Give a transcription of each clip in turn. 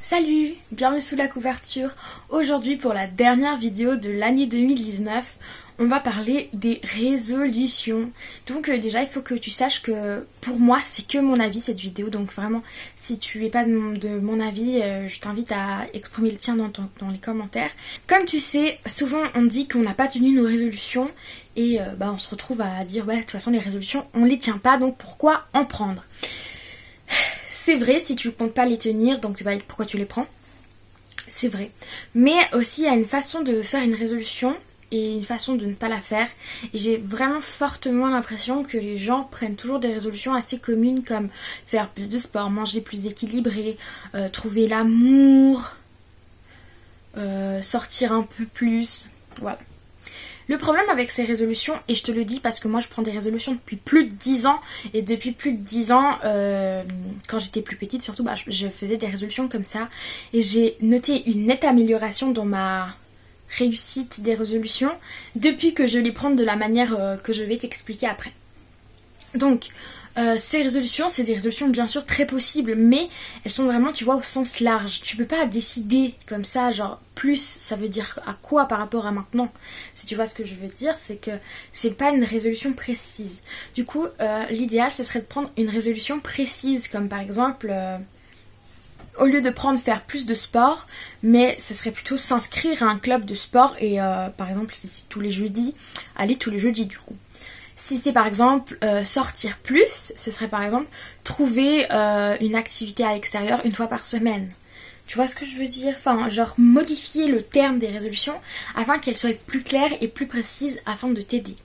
Salut, bienvenue sous la couverture. Aujourd'hui pour la dernière vidéo de l'année 2019, on va parler des résolutions. Donc déjà il faut que tu saches que pour moi c'est que mon avis cette vidéo. Donc vraiment si tu n'es pas de mon avis, je t'invite à exprimer le tien dans les commentaires. Comme tu sais, souvent on dit qu'on n'a pas tenu nos résolutions et on se retrouve à dire ouais de toute façon les résolutions on les tient pas, donc pourquoi en prendre? C'est vrai si tu ne comptes pas les tenir, donc pourquoi tu les prends? C'est vrai. Mais aussi il y a une façon de faire une résolution et une façon de ne pas la faire. Et j'ai vraiment fortement l'impression que les gens prennent toujours des résolutions assez communes comme faire plus de sport, manger plus équilibré, trouver l'amour, sortir un peu plus. Voilà. Le problème avec ces résolutions, et je te le dis parce que moi je prends des résolutions depuis plus de 10 ans, et depuis plus de 10 ans, quand j'étais plus petite surtout, je faisais des résolutions comme ça, et j'ai noté une nette amélioration dans ma réussite des résolutions depuis que je les prends de la manière que je vais t'expliquer après. Donc, ces résolutions, c'est des résolutions bien sûr très possibles, mais elles sont vraiment, tu vois, au sens large. Tu peux pas décider comme ça, genre plus, ça veut dire à quoi par rapport à maintenant. Si tu vois ce que je veux dire, c'est que c'est pas une résolution précise. Du coup, l'idéal, ce serait de prendre une résolution précise, comme par exemple, au lieu de prendre faire plus de sport, mais ce serait plutôt s'inscrire à un club de sport et par exemple, si c'est tous les jeudis, aller tous les jeudis du coup. Si c'est par exemple sortir plus, ce serait par exemple trouver une activité à l'extérieur une fois par semaine. Tu vois ce que je veux dire? Enfin, genre modifier le terme des résolutions afin qu'elles soient plus claires et plus précises afin de t'aider.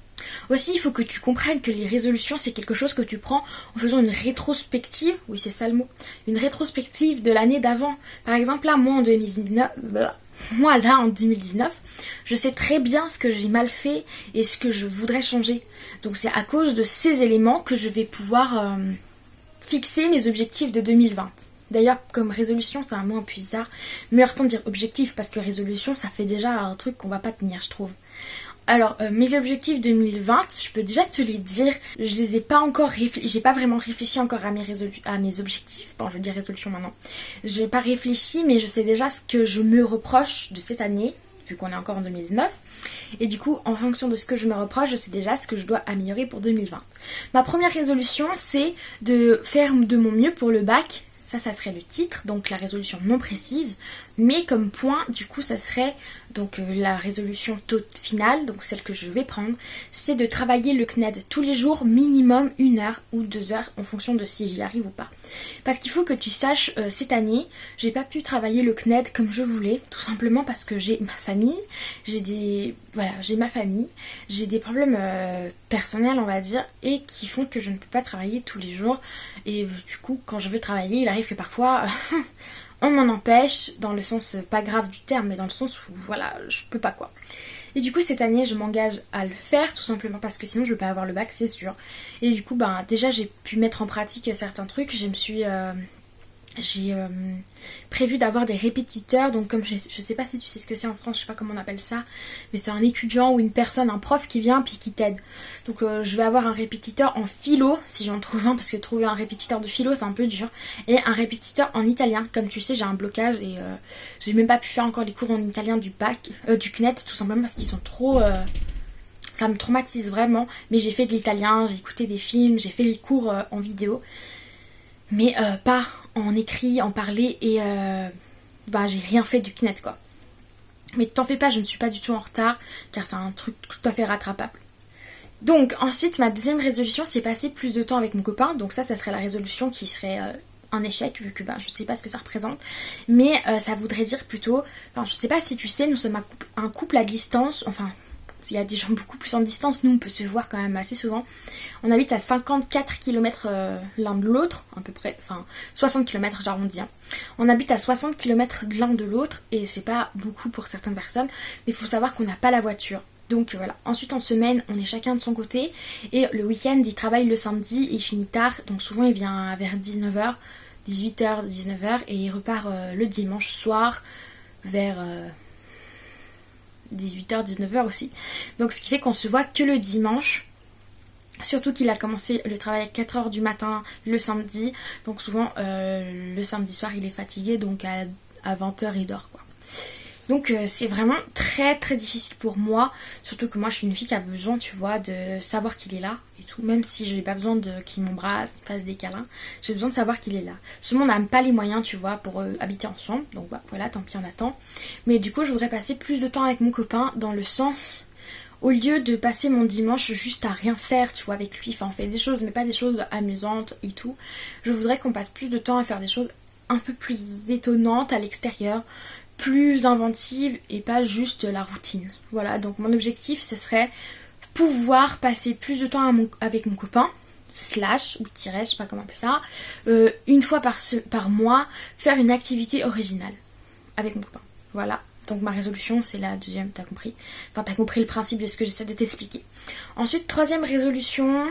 Aussi, il faut que tu comprennes que les résolutions, c'est quelque chose que tu prends en faisant une rétrospective, oui c'est ça le mot, une rétrospective de l'année d'avant. Par exemple, là, moi en 2019, je sais très bien ce que j'ai mal fait et ce que je voudrais changer. Donc c'est à cause de ces éléments que je vais pouvoir fixer mes objectifs de 2020. D'ailleurs, comme résolution, c'est un mot un peu bizarre. Meilleur temps de dire objectif parce que résolution, ça fait déjà un truc qu'on va pas tenir, je trouve. Alors, mes objectifs 2020, je peux déjà te les dire. Je les ai pas encore j'ai pas vraiment réfléchi encore à mes objectifs. Bon, je veux dire résolution maintenant. J'ai pas réfléchi, mais je sais déjà ce que je me reproche de cette année, vu qu'on est encore en 2019. Et du coup, en fonction de ce que je me reproche, je sais déjà ce que je dois améliorer pour 2020. Ma première résolution, c'est de faire de mon mieux pour le bac. Ça serait le titre, donc la résolution non précise. Mais comme point, du coup, ça serait donc la résolution finale, donc celle que je vais prendre, c'est de travailler le CNED tous les jours, minimum 1 heure ou 2 heures, en fonction de si j'y arrive ou pas. Parce qu'il faut que tu saches, cette année, j'ai pas pu travailler le CNED comme je voulais, tout simplement parce que j'ai ma famille, j'ai des problèmes personnels, on va dire, et qui font que je ne peux pas travailler tous les jours. Et du coup, quand je veux travailler, il arrive que parfois... on m'en empêche, dans le sens pas grave du terme, mais dans le sens où voilà, je peux pas quoi. Et du coup cette année je m'engage à le faire tout simplement parce que sinon je vais pas avoir le bac, c'est sûr. Et du coup déjà j'ai pu mettre en pratique certains trucs, j'ai prévu d'avoir des répétiteurs, donc comme je sais pas si tu sais ce que c'est en France, je sais pas comment on appelle ça, mais c'est un étudiant ou une personne, un prof qui vient puis qui t'aide. Donc je vais avoir un répétiteur en philo, si j'en trouve un, parce que trouver un répétiteur de philo c'est un peu dur, et un répétiteur en italien. Comme tu sais j'ai un blocage et j'ai même pas pu faire encore les cours en italien du CNED, tout simplement parce qu'ils sont trop... ça me traumatise vraiment, mais j'ai fait de l'italien, j'ai écouté des films, j'ai fait les cours en vidéo. Mais pas en écrit, en parler, et j'ai rien fait du CNED quoi. Mais t'en fais pas, je ne suis pas du tout en retard, car c'est un truc tout à fait rattrapable. Donc ensuite, ma deuxième résolution, c'est passer plus de temps avec mon copain. Donc ça serait la résolution qui serait un échec, vu que je sais pas ce que ça représente. Mais ça voudrait dire plutôt, je sais pas si tu sais, nous sommes un couple à distance, enfin... Il y a des gens beaucoup plus en distance, nous on peut se voir quand même assez souvent. On habite à 54 km l'un de l'autre, à peu près, 60 km j'arrondis. On habite à 60 km l'un de l'autre et c'est pas beaucoup pour certaines personnes, mais il faut savoir qu'on n'a pas la voiture. Donc voilà, ensuite en semaine on est chacun de son côté et le week-end il travaille le samedi et il finit tard, donc souvent il vient vers 19h, 18h, 19h et il repart le dimanche soir vers... 18h, 19h aussi. Donc ce qui fait qu'on se voit que le dimanche. Surtout qu'il a commencé le travail à 4h du matin le samedi. Donc souvent le samedi soir il est fatigué. Donc à 20h il dort quoi. Donc c'est vraiment très très difficile pour moi, surtout que moi je suis une fille qui a besoin, tu vois, de savoir qu'il est là et tout, même si je n'ai pas besoin qu'il m'embrasse, qu'il fasse des câlins, j'ai besoin de savoir qu'il est là. Seulement on n'a pas les moyens, tu vois, pour habiter ensemble, donc bah, voilà, tant pis on attend. Mais du coup je voudrais passer plus de temps avec mon copain dans le sens, au lieu de passer mon dimanche juste à rien faire, tu vois, avec lui, enfin on fait des choses mais pas des choses amusantes et tout, je voudrais qu'on passe plus de temps à faire des choses un peu plus étonnantes à l'extérieur, plus inventive et pas juste la routine. Voilà, donc mon objectif ce serait pouvoir passer plus de temps avec mon copain, slash, ou tiret, je sais pas comment appeler ça, une fois par mois, faire une activité originale avec mon copain. Voilà, donc ma résolution c'est la deuxième, t'as compris. Enfin t'as compris le principe de ce que j'essaie de t'expliquer. Ensuite, troisième résolution...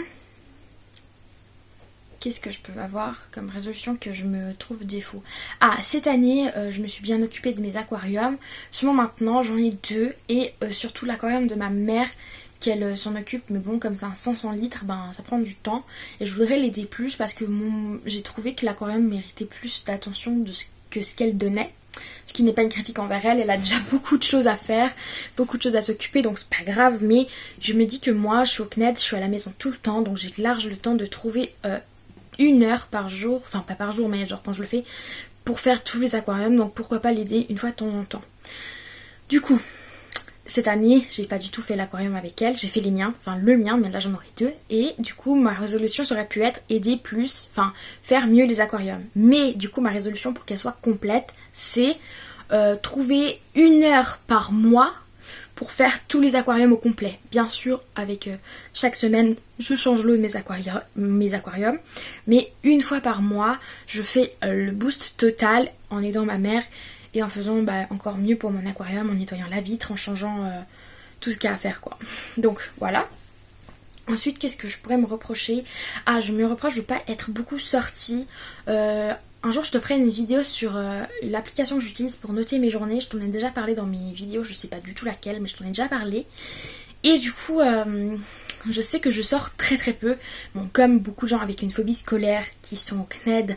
Qu'est-ce que je peux avoir comme résolution que je me trouve défaut? Ah, cette année, je me suis bien occupée de mes aquariums. Seulement maintenant, j'en ai deux. Et surtout l'aquarium de ma mère, qu'elle s'en occupe. Mais bon, comme c'est un 500 litres, ben, ça prend du temps. Et je voudrais l'aider plus parce que j'ai trouvé que l'aquarium méritait plus d'attention que ce qu'elle donnait. Ce qui n'est pas une critique envers elle. Elle a déjà beaucoup de choses à faire, beaucoup de choses à s'occuper. Donc c'est pas grave. Mais je me dis que moi, je suis au CNED, je suis à la maison tout le temps. Donc j'ai large le temps de trouver... 1 heure par jour, enfin pas par jour mais genre quand je le fais, pour faire tous les aquariums, donc pourquoi pas l'aider une fois de temps en temps. Du coup, cette année, j'ai pas du tout fait l'aquarium avec elle, j'ai fait les miens, enfin le mien, mais là j'en aurai deux, et du coup ma résolution aurait pu être aider plus, enfin faire mieux les aquariums. Mais du coup ma résolution pour qu'elle soit complète, c'est trouver 1 heure par mois pour faire tous les aquariums au complet. Bien sûr, avec chaque semaine, je change l'eau de mes aquariums. Mais une fois par mois, je fais le boost total en aidant ma mère et en faisant encore mieux pour mon aquarium, en nettoyant la vitre, en changeant tout ce qu'il y a à faire quoi. Donc voilà. Ensuite, qu'est-ce que je pourrais me reprocher? Ah, je me reproche de ne pas être beaucoup sortie. Un jour je te ferai une vidéo sur l'application que j'utilise pour noter mes journées. Je t'en ai déjà parlé dans mes vidéos, je sais pas du tout laquelle, mais je t'en ai déjà parlé. Et du coup, je sais que je sors très très peu. Bon, comme beaucoup de gens avec une phobie scolaire qui sont au CNED,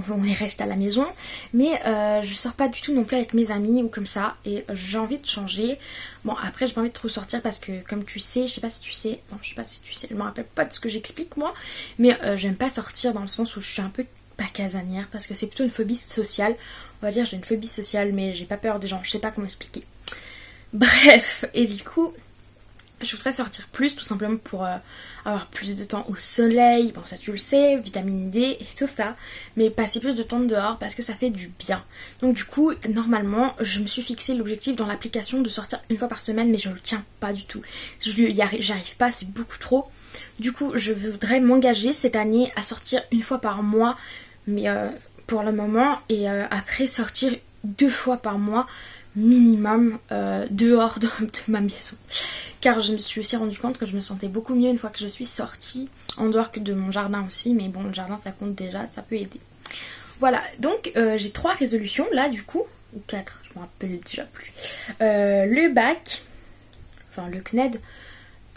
on les reste à la maison. Mais je sors pas du tout non plus avec mes amis ou comme ça. Et j'ai envie de changer. Bon, après j'ai pas envie de trop sortir parce que comme tu sais, je sais pas si tu sais, non je sais pas si tu sais, je me rappelle pas de ce que j'explique moi. Mais j'aime pas sortir dans le sens où je suis un peu... pas casanière parce que c'est plutôt une phobie sociale. On va dire j'ai une phobie sociale mais j'ai pas peur des gens, je sais pas comment expliquer. Bref, et du coup je voudrais sortir plus tout simplement pour avoir plus de temps au soleil, bon ça tu le sais, vitamine D et tout ça, mais passer plus de temps dehors parce que ça fait du bien. Donc du coup normalement je me suis fixé l'objectif dans l'application de sortir une fois par semaine mais je le tiens pas du tout. J'arrive pas, c'est beaucoup trop. Du coup je voudrais m'engager cette année à sortir une fois par mois mais pour le moment et après sortir 2 fois par mois minimum dehors de ma maison, car je me suis aussi rendu compte que je me sentais beaucoup mieux une fois que je suis sortie, en dehors que de mon jardin aussi, mais bon le jardin ça compte déjà, ça peut aider. Voilà, donc j'ai 3 résolutions là du coup, ou 4, je me rappelle déjà plus. Le bac, enfin le CNED,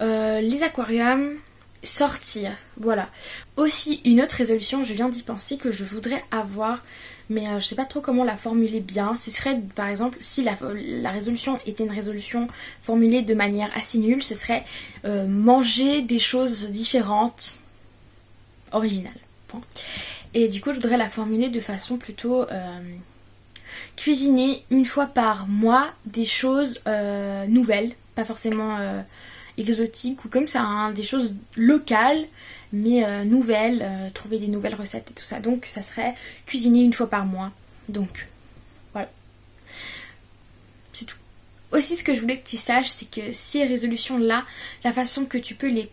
les aquariums, sortir, voilà. Aussi une autre résolution, je viens d'y penser, que je voudrais avoir, mais je sais pas trop comment la formuler bien. Ce serait par exemple, si la résolution était une résolution formulée de manière assez nulle, ce serait manger des choses différentes, originales. Bon. Et du coup je voudrais la formuler de façon plutôt cuisiner une fois par mois des choses nouvelles, pas forcément exotiques ou comme ça, hein, des choses locales mais nouvelles, trouver des nouvelles recettes et tout ça. Donc ça serait cuisiner une fois par mois. Donc voilà, c'est tout. Aussi ce que je voulais que tu saches, c'est que ces résolutions là, la façon que tu peux les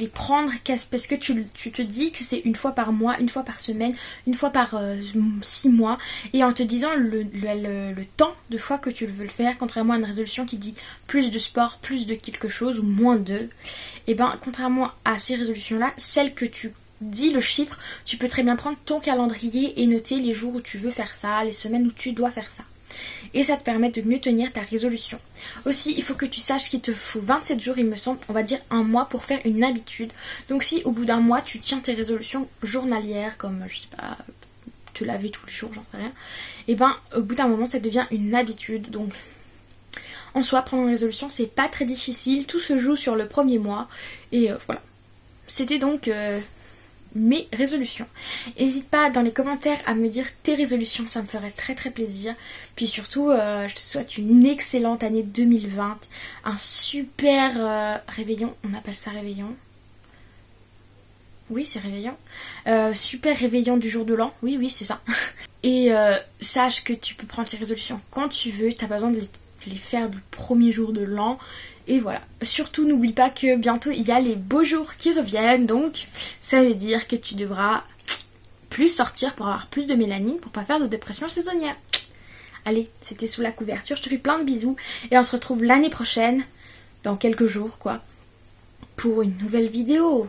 prendre parce que tu te dis que c'est une fois par mois, une fois par semaine, une fois par 6 mois, et en te disant le temps de fois que tu veux le faire, contrairement à une résolution qui dit plus de sport, plus de quelque chose ou moins de, et ben contrairement à ces résolutions là, celles que tu dis le chiffre, tu peux très bien prendre ton calendrier et noter les jours où tu veux faire ça, les semaines où tu dois faire ça. Et ça te permet de mieux tenir ta résolution. Aussi, il faut que tu saches qu'il te faut 27 jours, il me semble, on va dire un mois pour faire une habitude. Donc si au bout d'un mois, tu tiens tes résolutions journalières, comme, je sais pas, te laver tous les jours, j'en sais rien. Et ben au bout d'un moment ça devient une habitude. Donc en soi, prendre une résolution c'est pas très difficile, tout se joue sur le premier mois. Et voilà. C'était donc mes résolutions. N'hésite pas dans les commentaires à me dire tes résolutions, ça me ferait très très plaisir. Puis surtout, je te souhaite une excellente année 2020, un super réveillon, on appelle ça réveillon. Oui, c'est réveillon. Super réveillon du jour de l'an, oui, c'est ça. Et sache que tu peux prendre tes résolutions quand tu veux, t'as pas besoin de les faire le premier jour de l'an. Et voilà, surtout n'oublie pas que bientôt il y a les beaux jours qui reviennent, donc ça veut dire que tu devras plus sortir pour avoir plus de mélanine, pour pas faire de dépression saisonnière. Allez, c'était sous la couverture, je te fais plein de bisous et on se retrouve l'année prochaine, dans quelques jours quoi, pour une nouvelle vidéo.